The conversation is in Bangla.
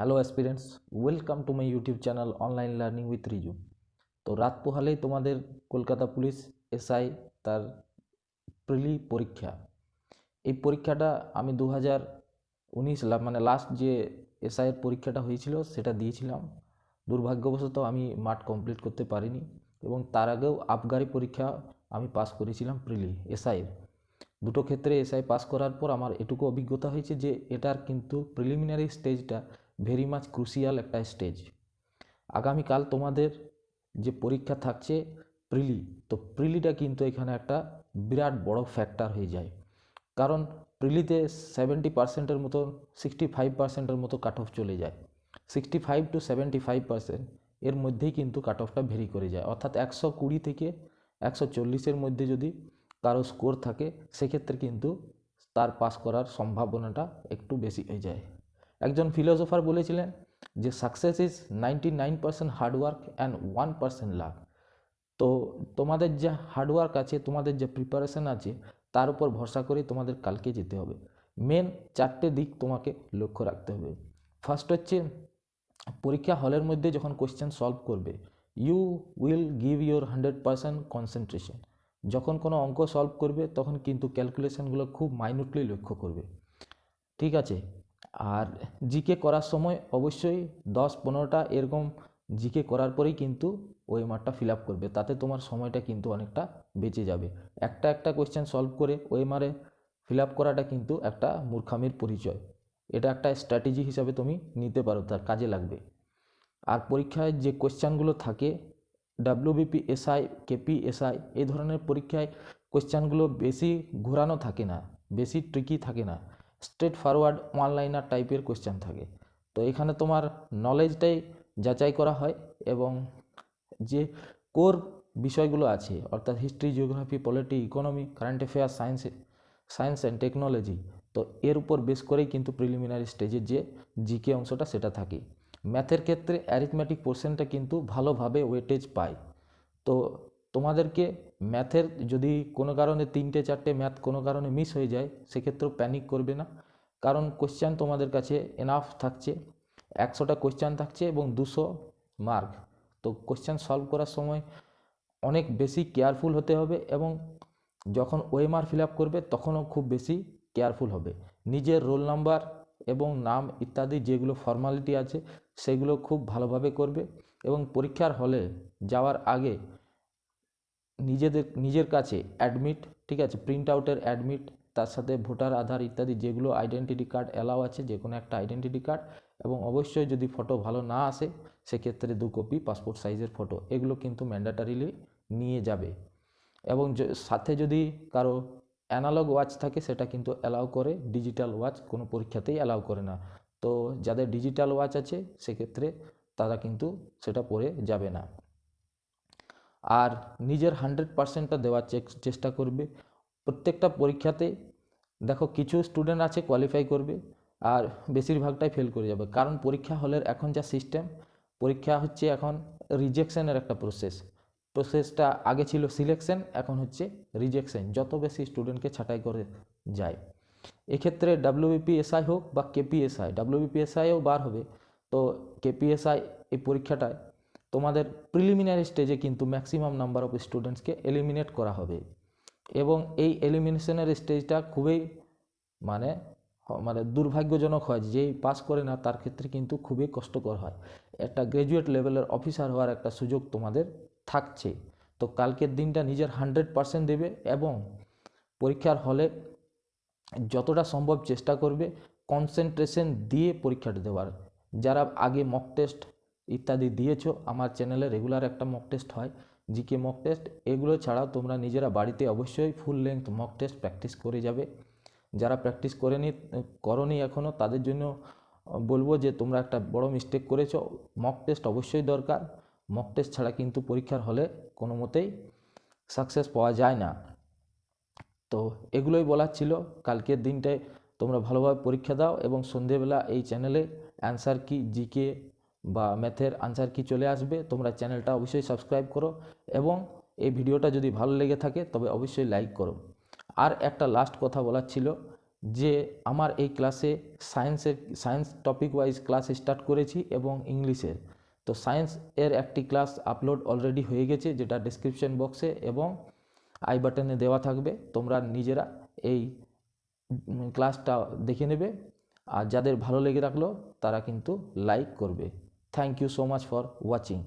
Hello aspirants, welcome to my YouTube channel online learning with Riju. তো রাত পোহালেই তোমাদের কলকাতা পুলিশ এসআই তার প্রিলি পরীক্ষা। এই পরীক্ষাটা আমি 2019 মানে লাস্ট যে এসআইয়ের পরীক্ষাটা হয়েছিল সেটা দিয়েছিলাম। দুর্ভাগ্যবশত আমি মাঠ কমপ্লিট করতে পারিনি এবং তার আগেও আবগারি পরীক্ষা আমি পাস করেছিলাম প্রিলি এসআইয়ের। দুটো ক্ষেত্রে এসআই পাস করার পর আমার এটুকু অভিজ্ঞতা হয়েছে যে এটার কিন্তু প্রিলিমিনারি স্টেজটা ভেরি মাচ ক্রুশিয়াল একটা স্টেজ। আগামীকাল তোমাদের যে পরীক্ষা থাকছে প্রিলি, তো প্রিলিটা কিন্তু এখানে একটা বিরাট বড় ফ্যাক্টর হয়ে যায়। কারণ প্রিলিতে 70%-এর মতো 65%-এর মতো কাট অফ চলে যায়। 65 to 75% এর মধ্যেই কিন্তু কাট অফটা ভেরি করে যায়, অর্থাৎ 120 থেকে 140-এর মধ্যে যদি কারো স্কোর থাকে সেক্ষেত্রে কিন্তু তার পাস করার সম্ভাবনাটা একটু বেশি হয়ে যায়। একজন ফিলোসোফার বলেছিলেন যে success is 99% hard work and 1% lakh. তো তোমাদের যে হার্ডওয়ার্ক আছে, তোমাদের যে প্রিপারেশন আছে, তার উপর ভরসা করে তোমাদের কালকে যেতে হবে। মেন 4টে দিক তোমাকে লক্ষ্য রাখতে হবে। ফার্স্ট হচ্ছে পরীক্ষা হলের মধ্যে যখন কোয়েশ্চেন সলভ করবে, you will give your 100% concentration. যখন কোনো অঙ্ক সলভ করবে তখন কিন্তু ক্যালকুলেশনগুলো খুব মাইনিউটলি লক্ষ্য করবে, ঠিক আছে? আর জিকে করার সময় অবশ্যই 10-15টা এরকম জিকে করার পরেই কিন্তু ওএমআরটা ফিল আপ করবে, তাতে তোমার সময়টা কিন্তু অনেকটা বেঁচে যাবে। একটা কোয়েশ্চেন সলভ করে ওএমআরে ফিল আপ করাটা কিন্তু একটা মূর্খামির পরিচয়। এটা একটা স্ট্র্যাটেজি হিসাবে তুমি নিতে পারো, তার কাজে লাগবে। আর পরীক্ষায় যে কোয়েশ্চেনগুলো থাকে ডাব্লিউবিপি এসআই, কেপি এসআই, এই ধরনের পরীক্ষায় কোয়েশ্চেনগুলো বেশি ঘোরানো থাকে না, বেশি ট্রিকি থাকে না, স্ট্রেট ফরওয়ার্ড ওয়ান লাইনার টাইপের কোয়েশ্চেন থাকে। তো এখানে তোমার নলেজটাই যাচাই করা হয় এবং যে কোর বিষয়গুলো আছে, অর্থাৎ history, geography, polity, economy, current affairs, science and technology, তো এর উপর বেস করেই কিন্তু প্রিলিমিনারি স্টেজের যে জিকে অংশটা সেটা থাকে। ম্যাথের ক্ষেত্রে অ্যারিথমেটিক পোর্শনটা কিন্তু ভালোভাবে ওয়েটেজ পায়। তো তোমাদেরকে ম্যাথের যদি কোনো কারণে 3-4টে ম্যাথ কোনো কারণে মিস হয়ে যায়, সেক্ষেত্রেও প্যানিক করবে না, কারণ কোয়েশ্চেন তোমাদের কাছে এনাফ থাকছে। 100টা কোয়েশ্চেন থাকছে এবং 200 মার্ক। তো কোয়েশ্চেন সলভ করার সময় অনেক বেশি কেয়ারফুল হতে হবে এবং যখন ওএমআর ফিল আপ করবে তখনও খুব বেশি কেয়ারফুল হবে। নিজের রোল নাম্বার এবং নাম ইত্যাদি যেগুলো ফর্মালিটি আছে সেগুলো খুব ভালোভাবে করবে এবং পরীক্ষার হলে যাওয়ার আগে নিজের কাছে অ্যাডমিট, ঠিক আছে, প্রিন্ট আউটের অ্যাডমিট, তার সাথে ভোটার আধার ইত্যাদি যেগুলো আইডেন্টিটি কার্ড অ্যালাউ আছে, যে কোনো একটা আইডেন্টিটি কার্ড, এবং অবশ্যই যদি ফটো ভালো না আসে সেক্ষেত্রে 2 কপি পাসপোর্ট সাইজের ফটো, এগুলো কিন্তু ম্যান্ডেটারিলি নিয়ে যাবে। এবং সাথে যদি কারো অ্যানালগ ওয়াচ থাকে সেটা কিন্তু অ্যালাউ করে, ডিজিটাল ওয়াচ কোনো পরীক্ষাতেই অ্যালাউ করে না। তো যাদের ডিজিটাল ওয়াচ আছে সেক্ষেত্রে তারা কিন্তু সেটা পরে যাবে না। আর নিজের 100%টা দেওয়ার চেষ্টা করবে প্রত্যেকটা পরীক্ষাতে। দেখো, কিছু স্টুডেন্ট আছে কোয়ালিফাই করবে আর বেশিরভাগটাই ফেল করে যাবে, কারণ পরীক্ষা হলের এখন যা সিস্টেম, পরীক্ষা হচ্ছে এখন রিজেকশনের একটা প্রসেসটা আগে ছিল সিলেকশন, এখন হচ্ছে রিজেকশন, যত বেশি স্টুডেন্টকে ছাঁটাই করে যায়। এক্ষেত্রে ডাব্লিউবিপিএসআই হোক বা কেপিএসআই, ডাব্লিউবিপিএসআইও বার হবে, তো কেপিএসআই এই পরীক্ষাটায় তোমাদের প্রিলিমিনারি স্টেজে কিন্তু ম্যাক্সিমাম নাম্বার অফ স্টুডেন্টসকে এলিমিনেট করা হবে এবং এই এলিমিনেশনের স্টেজটা খুবই মানে মানে দুর্ভাগ্যজনক হয়। যেই পাস করে না তার ক্ষেত্রে কিন্তু খুবই কষ্টকর হয়। একটা গ্র্যাজুয়েট লেভেলের অফিসার হওয়ার একটা সুযোগ তোমাদের থাকছে। তো কালকের দিনটা নিজের 100% দেবে এবং পরীক্ষার হলে যতটা সম্ভব চেষ্টা করবে কনসেন্ট্রেশন দিয়ে পরীক্ষাটা দেওয়ার। যারা আগে মক টেস্ট ইত্যাদি দিয়েছো, আমার চ্যানেলে রেগুলার একটা মক টেস্ট হয়, জিকে মক টেস্ট, এগুলো ছাড়াও তোমরা নিজেরা বাড়িতে অবশ্যই full length mock test practice করে যাবে। যারা প্র্যাকটিস করনি এখনও, তাদের জন্য বলবো যে তোমরা একটা বড় মিস্টেক করেছো। মক টেস্ট অবশ্যই দরকার, মক টেস্ট ছাড়া কিন্তু পরীক্ষার হলে কোনো মতেই সাকসেস পাওয়া যায় না। তো এগুলোই বলার ছিল। কালকের দিনটায় তোমরা ভালোভাবে পরীক্ষা দাও এবং সন্ধেবেলা এই চ্যানেলে অ্যান্সার কি, জিকে বা ম্যাথের আনসার কি চলে আসবে। তোমরা চ্যানেলটা অবশ্যই সাবস্ক্রাইব করো এবং এই ভিডিওটা যদি ভালো লেগে থাকে তবে অবশ্যই লাইক করো। আর একটা লাস্ট কথা বলার ছিল, যে আমার এই ক্লাসে science topic wise class start করেছি এবং ইংলিশের। তো সায়েন্স এর একটি ক্লাস আপলোড অলরেডি হয়ে গেছে, যেটা ডেসক্রিপশন বক্সে এবং আই বাটনে দেওয়া থাকবে। তোমরা নিজেরা এই ক্লাসটা দেখে নেবে, আর যাদের ভালো লেগে রাখলো তারা কিন্তু লাইক করবে। Thank you so much for watching.